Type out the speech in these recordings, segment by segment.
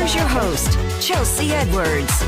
Here's your host, Chelsea Edwards.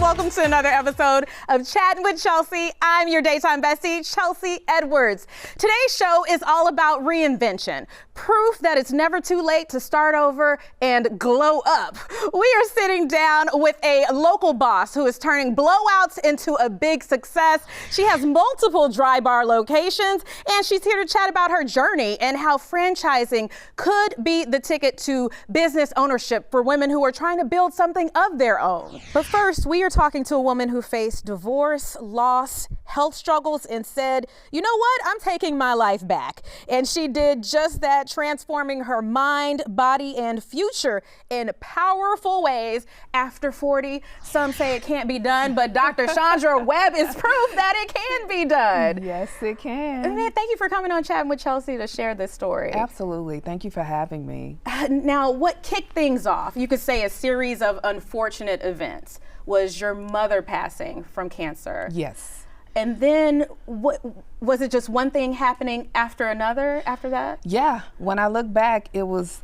Welcome to another episode of Chattin With Chelsea. I'm your Daytime Bestie, Chelsea Edwards. Today's show is all about reinvention, proof that it's never too late to start over and glow up. We are sitting down with a local boss who is turning blowouts into a big success. She has multiple dry bar locations, and she's here to chat about her journey and how franchising could be the ticket to business ownership for women who are trying to build something of their own. But first, we are talking to a woman who faced divorce, loss, health struggles, and said, you know what, I'm taking my life back. And she did just that, transforming her mind, body, and future in powerful ways. After 40, some say it can't be done, but Dr. Chandra Webb is proof that it can be done. Yes, it can. And man, thank you for coming on Chatting with Chelsea to share this story. Absolutely. Thank you for having me. Now, what kicked things off? You could say a series of unfortunate events. Was your mother passing from cancer? Yes. And then what was it, just one thing happening after another after that? Yeah. When I look back, it was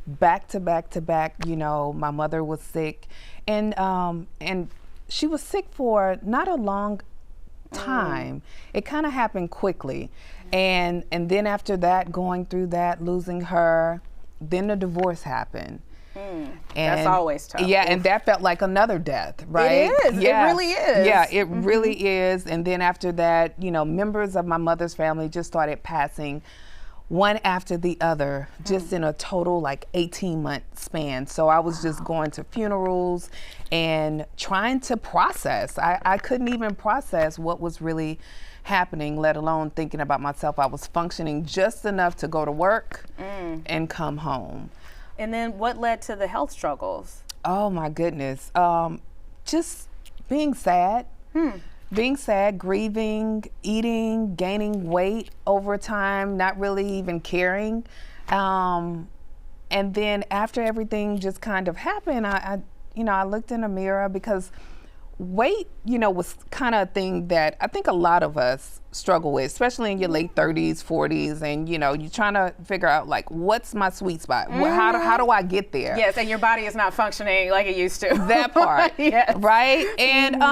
back to back to back. You know, my mother was sick, and she was sick for not a long time. It kind of happened quickly. And then after that, going through that, losing her, then the divorce happened. And that's always tough. Yeah, and that felt like another death, right? It is. Yeah. It really is. Yeah, it really is. And then after that, you know, members of my mother's family just started passing one after the other, just in a total like 18-month span. So I was just going to funerals and trying to process. I couldn't even process what was really happening, let alone thinking about myself. I was functioning just enough to go to work and come home. And then what led to the health struggles? Oh my goodness. Just being sad. Being sad, grieving, eating, gaining weight over time, not really even caring. And then after everything just kind of happened, I looked in the mirror because weight, was kind of a thing that I think a lot of us struggle with, especially in your late 30s, 40s, and you're trying to figure out like, what's my sweet spot? How do I get there? Yes, and your body is not functioning like it used to. That part, yes. Right? And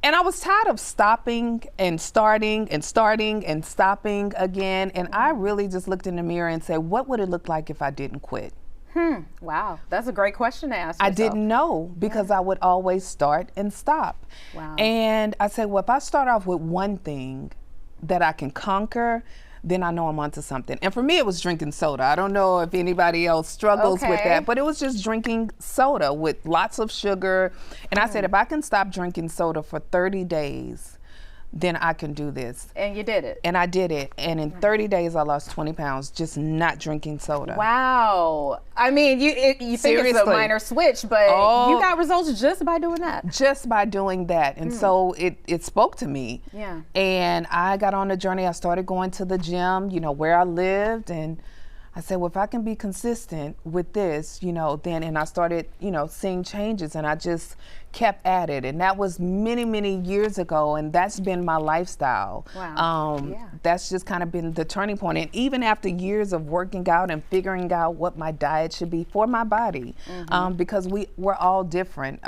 and I was tired of stopping and starting and starting and stopping again, and I really just looked in the mirror and said, what would it look like if I didn't quit? Wow, that's a great question to ask yourself. I didn't know because I would always start and stop. Wow. And I said, well, if I start off with one thing that I can conquer, then I know I'm onto something. And for me, it was drinking soda. I don't know if anybody else struggles with that, but it was just drinking soda with lots of sugar. And I said, if I can stop drinking soda for 30 days, then I can do this. And you did it. And I did it. And in 30 days, I lost 20 pounds just not drinking soda. Wow. I mean, you think it's a minor switch, but you got results just by doing that. Just by doing that. And so it spoke to me. Yeah. And I got on the journey. I started going to the gym, where I lived. And I said, well, if I can be consistent with this, then, and I started, seeing changes, and I just kept at it. And that was many, many years ago, and that's been my lifestyle. Wow. That's just kind of been the turning point. And even after years of working out and figuring out what my diet should be for my body, because we're all different,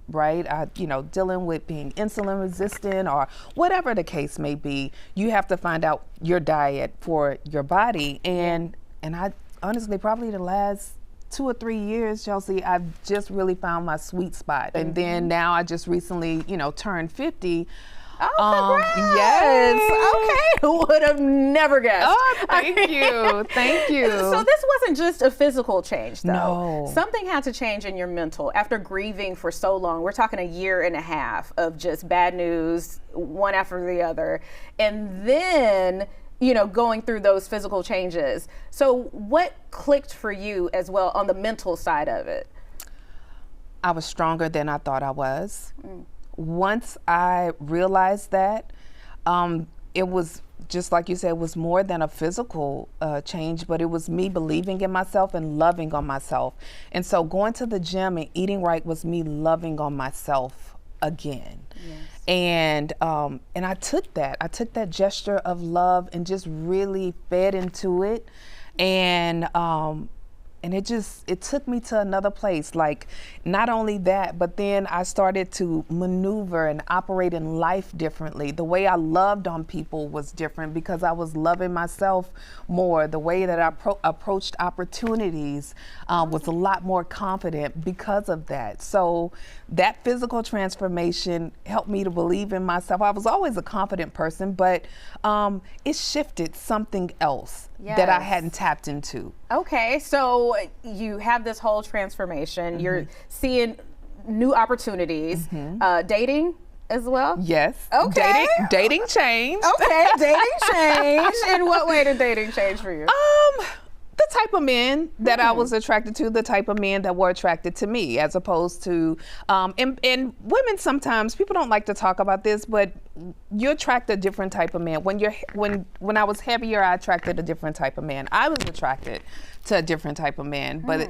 right? Dealing with being insulin resistant or whatever the case may be, you have to find out your diet for your body. And I honestly, probably the last 2 or 3 years, Chelsea, I've just really found my sweet spot. And then now I just recently, turned 50. Oh, congrats. Yes. Okay. Who would have never guessed? Oh, thank you. Thank you. So this wasn't just a physical change, though. No. Something had to change in your mental. After grieving for so long, we're talking a year and a half of just bad news, one after the other. And then going through those physical changes. So what clicked for you as well on the mental side of it? I was stronger than I thought I was. Once I realized that, it was just like you said, it was more than a physical change, but it was me believing in myself and loving on myself. And so going to the gym and eating right was me loving on myself again. Yes. And I took that gesture of love and just really fed into it. And it took me to another place. Like, not only that, but then I started to maneuver and operate in life differently. The way I loved on people was different because I was loving myself more. The way that I approached opportunities was a lot more confident because of that. So that physical transformation helped me to believe in myself. I was always a confident person, but it shifted something else that I hadn't tapped into. Okay, so you have this whole transformation. You're seeing new opportunities. Dating as well? Yes. Okay. Dating changed. Okay, dating changed. In what way did dating change for you? The type of men that I was attracted to, the type of men that were attracted to me, as opposed to, and women sometimes, people don't like to talk about this, but you attract a different type of man. When I was heavier, I attracted a different type of man. I was attracted to a different type of man, but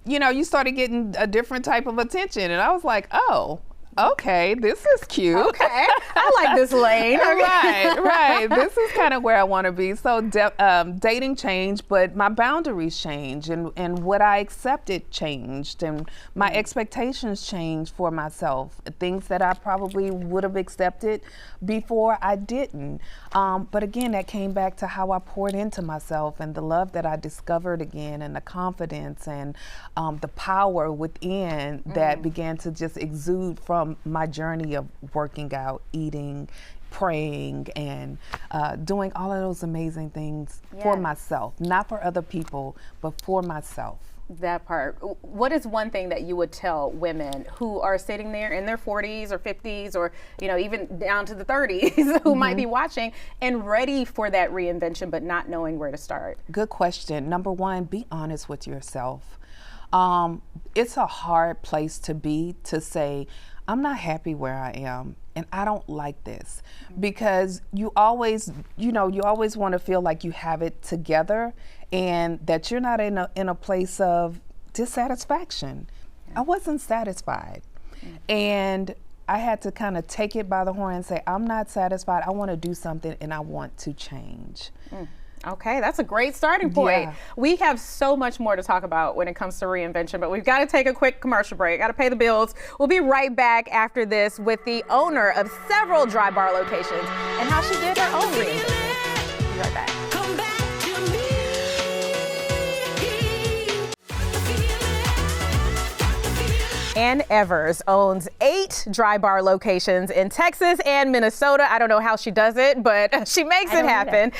you started getting a different type of attention, and I was like, oh, okay, this is cute. Okay, I like this lane. Right. This is kind of where I want to be. So dating changed, but my boundaries changed, and what I accepted changed, and my expectations changed for myself. Things that I probably would have accepted before, I didn't. But again, that came back to how I poured into myself and the love that I discovered again, and the confidence and the power within that began to just exude from my journey of working out, eating, praying, and doing all of those amazing things for myself, not for other people, but for myself. That part. What is one thing that you would tell women who are sitting there in their 40s or 50s or, even down to the 30s who might be watching and ready for that reinvention but not knowing where to start? Good question. Number one, be honest with yourself. It's a hard place to be, to say, I'm not happy where I am and I don't like this, because you always want to feel like you have it together and that you're not in a place of dissatisfaction. I wasn't satisfied. And I had to kind of take it by the horn and say, I'm not satisfied. I want to do something and I want to change. Okay, that's a great starting point. Yeah. We have so much more to talk about when it comes to reinvention, but we've got to take a quick commercial break. Got to pay the bills. We'll be right back after this with the owner of several dry bar locations and how she did her own reinvention. Be right back. Ann Evers owns 8 dry bar locations in Texas and Minnesota. I don't know how she does it, but she makes it happen.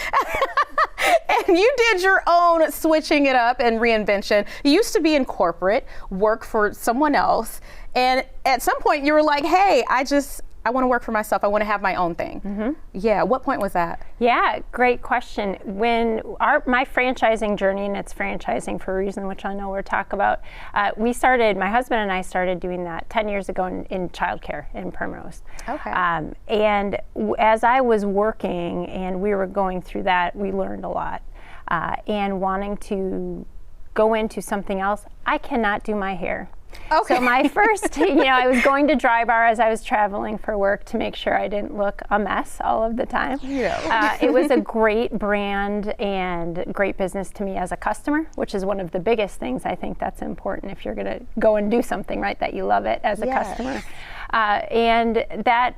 And you did your own switching it up and reinvention. You used to be in corporate, work for someone else, and at some point you were like, hey, I want to work for myself. I want to have my own thing. Yeah, what point was that? Yeah, great question. When my franchising journey, and it's franchising for a reason, which I know we'll talk about, my husband and I started doing that 10 years ago in childcare in Primrose. Okay. And as I was working and we were going through that, we learned a lot. And wanting to go into something else, I cannot do my hair. Okay. So my first, I was going to dry bar as I was traveling for work to make sure I didn't look a mess all of the time. It was a great brand and great business to me as a customer, which is one of the biggest things I think that's important if you're going to go and do something, right, that you love it as a customer. And that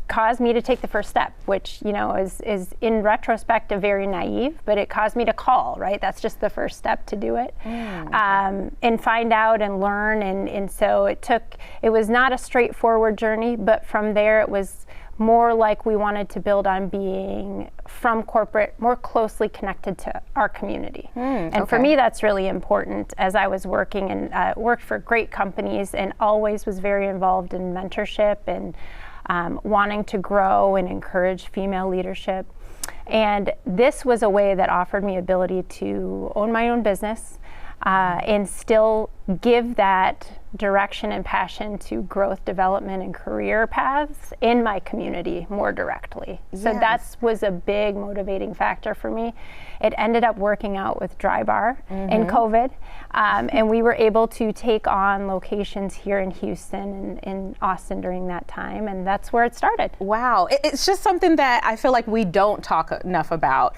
caused me to take the first step, which is in retrospect very naive, but it caused me to call, right? That's just the first step to do it. And find out and learn, and so it was not a straightforward journey, but from there it was more like we wanted to build on being from corporate more closely connected to our community. And for me that's really important. As I was working and worked for great companies and always was very involved in mentorship and wanting to grow and encourage female leadership. And this was a way that offered me ability to own my own business and still give that direction and passion to growth, development, and career paths in my community more directly. So that was a big motivating factor for me. It ended up working out with Dry Bar in COVID, and we were able to take on locations here in Houston and in Austin during that time, and that's where it started. Wow, it's just something that I feel like we don't talk enough about.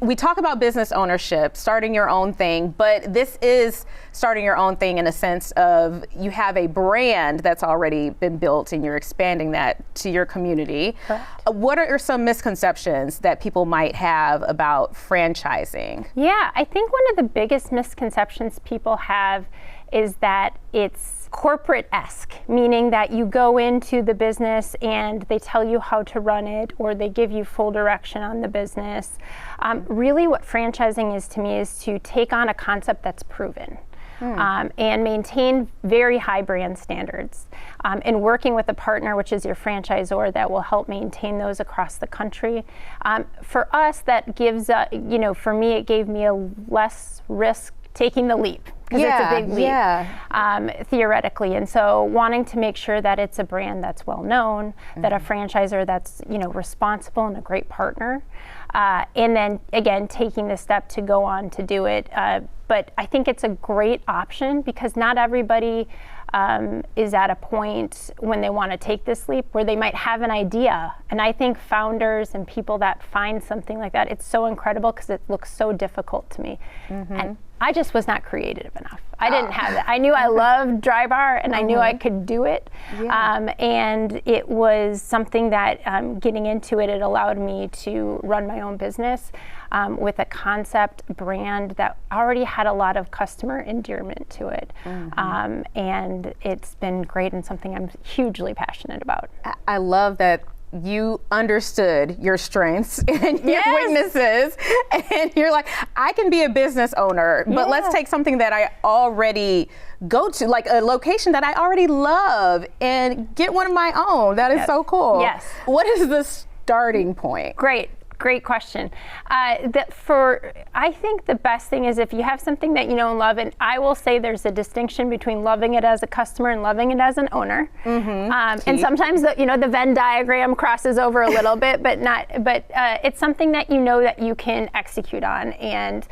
We talk about business ownership, starting your own thing, but this is starting your own thing in a sense of you have a brand that's already been built and you're expanding that to your community. Correct. What are some misconceptions that people might have about franchising? Yeah, I think one of the biggest misconceptions people have is that it's corporate-esque, meaning that you go into the business and they tell you how to run it or they give you full direction on the business. Really what franchising is to me is to take on a concept that's proven. And maintain very high brand standards. And working with a partner, which is your franchisor, that will help maintain those across the country. For us, that gives, for me, it gave me a less risk taking the leap. Because it's a big leap, theoretically. And so wanting to make sure that it's a brand that's well known, that a franchisor that's responsible and a great partner. And then again, taking the step to go on to do it. But I think it's a great option because not everybody is at a point when they want to take this leap where they might have an idea. And I think founders and people that find something like that, it's so incredible because it looks so difficult to me. And I just was not creative enough. I didn't have that. I knew I loved Dry Bar and I knew I could do it. And it was something that getting into it, it allowed me to run my own business with a concept brand that already had a lot of customer endearment to it. And it's been great and something I'm hugely passionate about. I love that you understood your strengths and your weaknesses, and you're like, I can be a business owner, but let's take something that I already go to, like a location that I already love, and get one of my own. That is so cool. Yes. What is the starting point? Great question. I think the best thing is if you have something that you know and love, and I will say there's a distinction between loving it as a customer and loving it as an owner. And sometimes the Venn diagram crosses over a little bit, but it's something that you know that you can execute on. And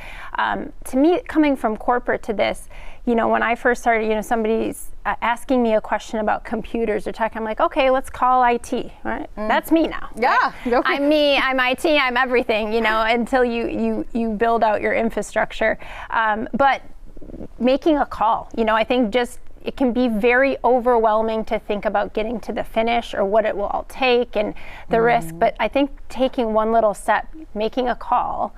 to me, coming from corporate to this, when I first started, somebody's asking me a question about computers or tech, I'm like, okay, let's call IT, right? That's me now. Yeah. Right? Okay. I'm me, I'm IT, I'm everything, until you build out your infrastructure. But making a call, I think it can be very overwhelming to think about getting to the finish or what it will all take and the risk. But I think taking one little step, making a call,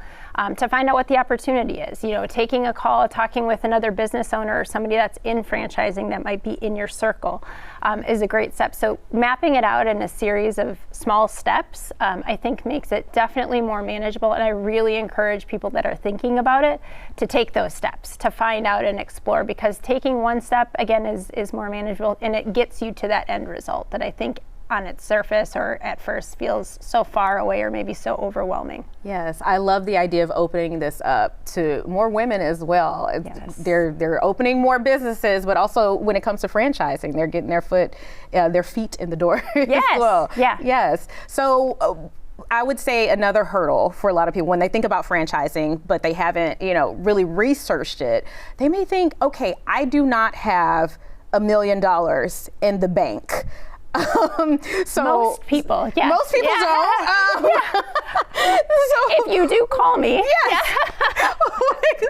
to find out what the opportunity is. Taking a call, talking with another business owner or somebody that's in franchising that might be in your circle is a great step. So mapping it out in a series of small steps, I think makes it definitely more manageable. And I really encourage people that are thinking about it to take those steps, to find out and explore, because taking one step, again, is more manageable and it gets you to that end result that I think on its surface or at first feels so far away or maybe so overwhelming. Yes, I love the idea of opening this up to more women as well. Yes. They're opening more businesses, but also when it comes to franchising, they're getting their feet in the door as well. Yes. So I would say another hurdle for a lot of people when they think about franchising, but they haven't, really researched it, they may think, okay, I do not have $1 million in the bank. So most people don't. So if you do, call me. Yes.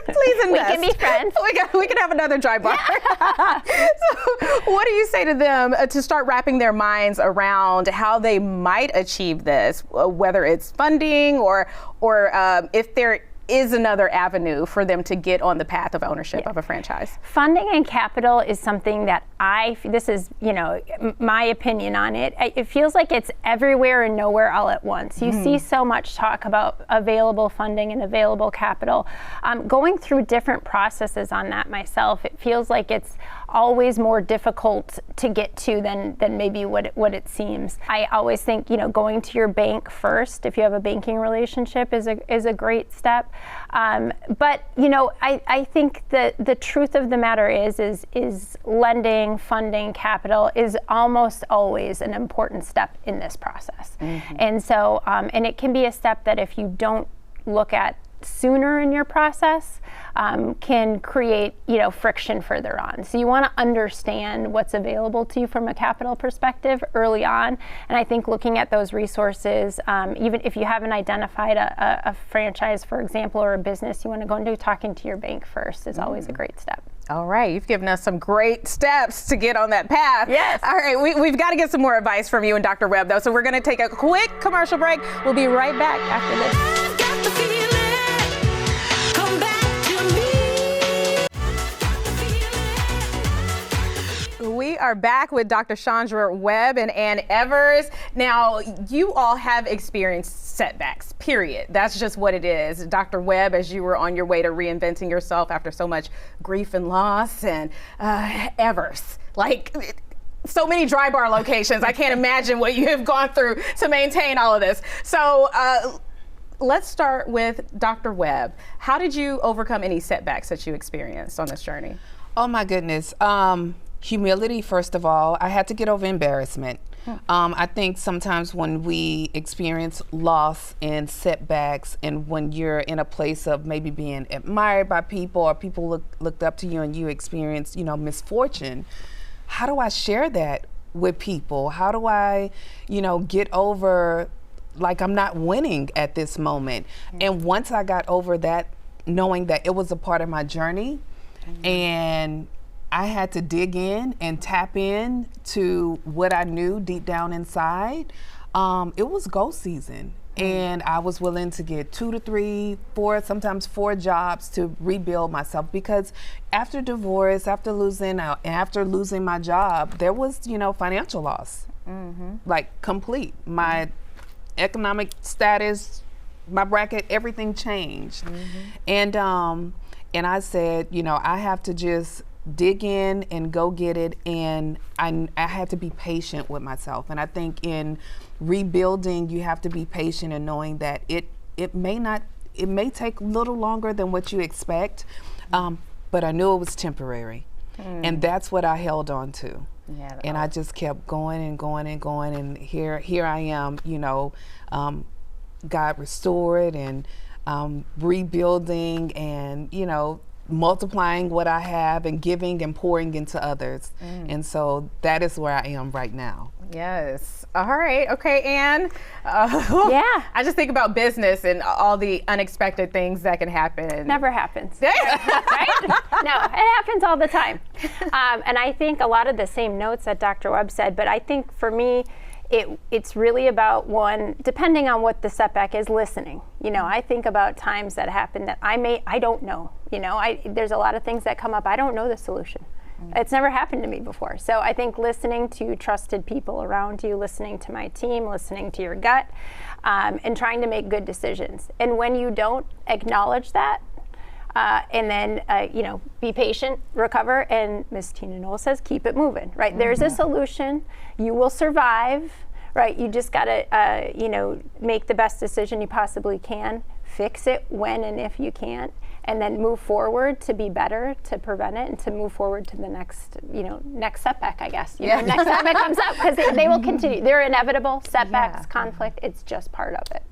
Please invest. We can be friends. We can have another Dry Bar. So what do you say to them to start wrapping their minds around how they might achieve this, whether it's funding or if there is another avenue for them to get on the path of ownership of a franchise? Funding and capital is something that this is, my opinion on it. It feels like it's everywhere and nowhere all at once. You see so much talk about available funding and available capital. Going through different processes on that myself, it feels like it's always more difficult to get to than maybe what it seems. I always think, you know, going to your bank first, if you have a banking relationship, is a great step. But you know, I think that the truth of the matter is lending, funding, capital is almost always an important step in this process. And so, and it can be a step that if you don't look at sooner in your process, can create, you know, friction further on. So you want to understand what's available to you from a capital perspective early on. And I think looking at those resources, even if you haven't identified a franchise, for example, or a business you want to go into, talking to your bank first is always a great step. All right, you've given us some great steps to get on that path. Yes. All right, we've got to get some more advice from you and Dr. Webb, though. So we're going to take a quick commercial break. We'll be right back after this. We are back with Dr. Chandra Webb and Ann Evers. Now, you all have experienced setbacks, period. That's just what it is. Dr. Webb, as you were on your way to reinventing yourself after so much grief and loss, and Evers, like so many dry bar locations. I can't imagine what you have gone through to maintain all of this. So let's start with Dr. Webb. How did you overcome any setbacks that you experienced on this journey? Oh my goodness. Humility, first of all. I had to get over embarrassment. I think sometimes when we experience loss and setbacks, and when you're in a place of maybe being admired by people, or people looked up to you and you experience, you know, misfortune, how do I share that with people? How do I, you know, get over, like, I'm not winning at this moment? And once I got over that, knowing that it was a part of my journey, and I had to dig in and tap in to what I knew deep down inside, it was go season. And I was willing to get 2 to 3, 4, sometimes 4 jobs to rebuild myself, because after divorce, after losing my job, there was, you know, financial loss, like complete. My economic status, my bracket, everything changed. And I said, you know, I have to just dig in and go get it, and I had to be patient with myself. And I think in rebuilding, you have to be patient and knowing that it may take a little longer than what you expect, but I knew it was temporary, and that's what I held on to. And I just kept going and going and going, and here I am, you know, God restored and rebuilding, and, you know, multiplying what I have and giving and pouring into others. And so that is where I am right now. Yes. All right. Okay, Ann. Yeah. I just think about business and all the unexpected things that can happen. Never happens. Right? No, it happens all the time. And I think a lot of the same notes that Dr. Webb said, but I think for me, it's really about, one, depending on what the setback is, listening. You know, I think about times that happen that I don't know. You know, there's a lot of things that come up. I don't know the solution. It's never happened to me before. So I think listening to trusted people around you, listening to my team, listening to your gut, and trying to make good decisions. And when you don't acknowledge that, and then, you know, be patient, recover, and Miss Tina Knoll says, keep it moving, right? There's a solution. You will survive, right? You just got to, you know, make the best decision you possibly can, fix it when and if you can't, and then move forward to be better, to prevent it, and to move forward to the next, you know, next setback, I guess. You know, next time it comes up, because they will continue. They're inevitable. Setbacks, conflict, it's just part of it.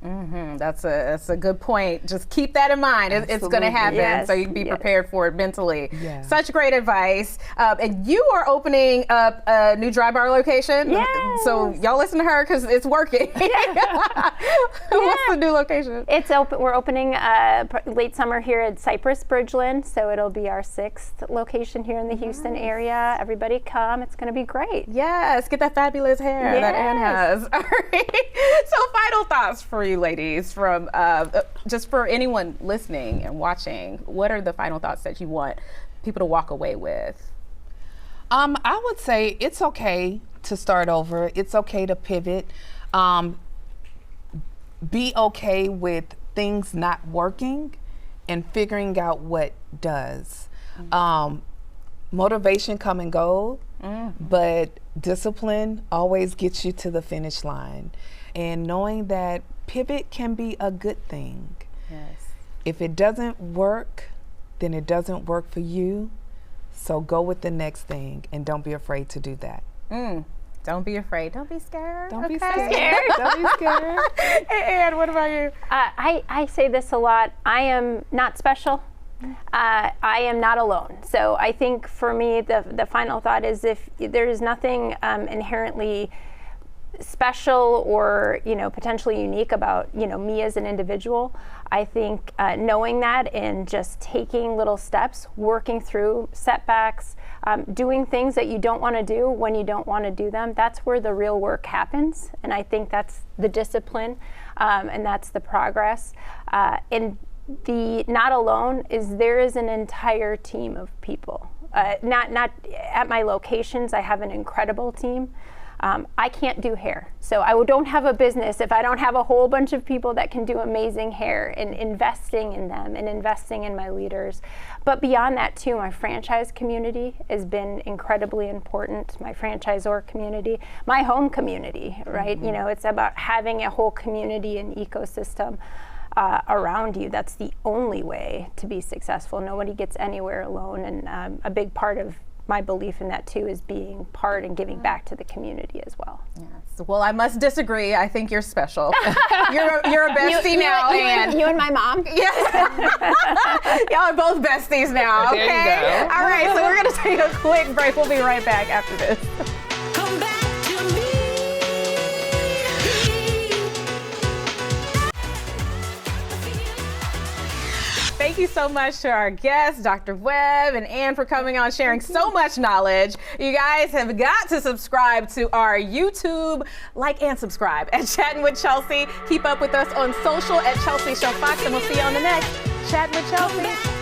That's a good point. Just keep that in mind. It's going to happen, so you can be prepared for it mentally. Such great advice. And you are opening up a new dry bar location. So y'all listen to her, because it's working. What's the new location? It's open. We're opening late summer here at Cypress Bridgeland, so it'll be our 6th location here in the Houston area. Everybody come. It's going to be great. Yes, get that fabulous hair that Ann has. All right. So final thoughts for you ladies, from just for anyone listening and watching, what are the final thoughts that you want people to walk away with? I would say it's okay to start over. It's okay to pivot. Be okay with things not working and figuring out what does. motivation come and go, but discipline always gets you to the finish line. And knowing that pivot can be a good thing. Yes. If it doesn't work, then it doesn't work for you. So go with the next thing and don't be afraid to do that. Don't be afraid. Don't be scared. Don't be Okay. scared. Don't be scared. And what about you? I say this a lot. I am not special. I am not alone. So I think for me, the final thought is if there is nothing inherently special or potentially unique about me as an individual, I think knowing that and just taking little steps, working through setbacks, doing things that you don't want to do when you don't want to do them, that's where the real work happens. And I think that's the discipline and that's the progress. And the not alone is there is an entire team of people. Not at my locations, I have an incredible team. I can't do hair, so I don't have a business if I don't have a whole bunch of people that can do amazing hair, and investing in them and investing in my leaders. But beyond that too, my franchise community has been incredibly important, my franchisor community, my home community, right? It's about having a whole community and ecosystem around you. That's the only way to be successful. Nobody gets anywhere alone, and a big part of my belief in that too is being part and giving back to the community as well. Yes. Well, I must disagree. I think you're special. you're a bestie now, you and my mom. Yes. Y'all are both besties now. Okay. There you go. All right. So we're gonna take a quick break. We'll be right back after this. Come back to me. Thank you so much to our guests, Dr. Webb and Ann, for coming on, sharing so much knowledge. You guys have got to subscribe to our YouTube, like and subscribe at Chattin with Chelsea. Keep up with us on social at Chelsea Show Fox, and we'll see you on the next Chattin with Chelsea.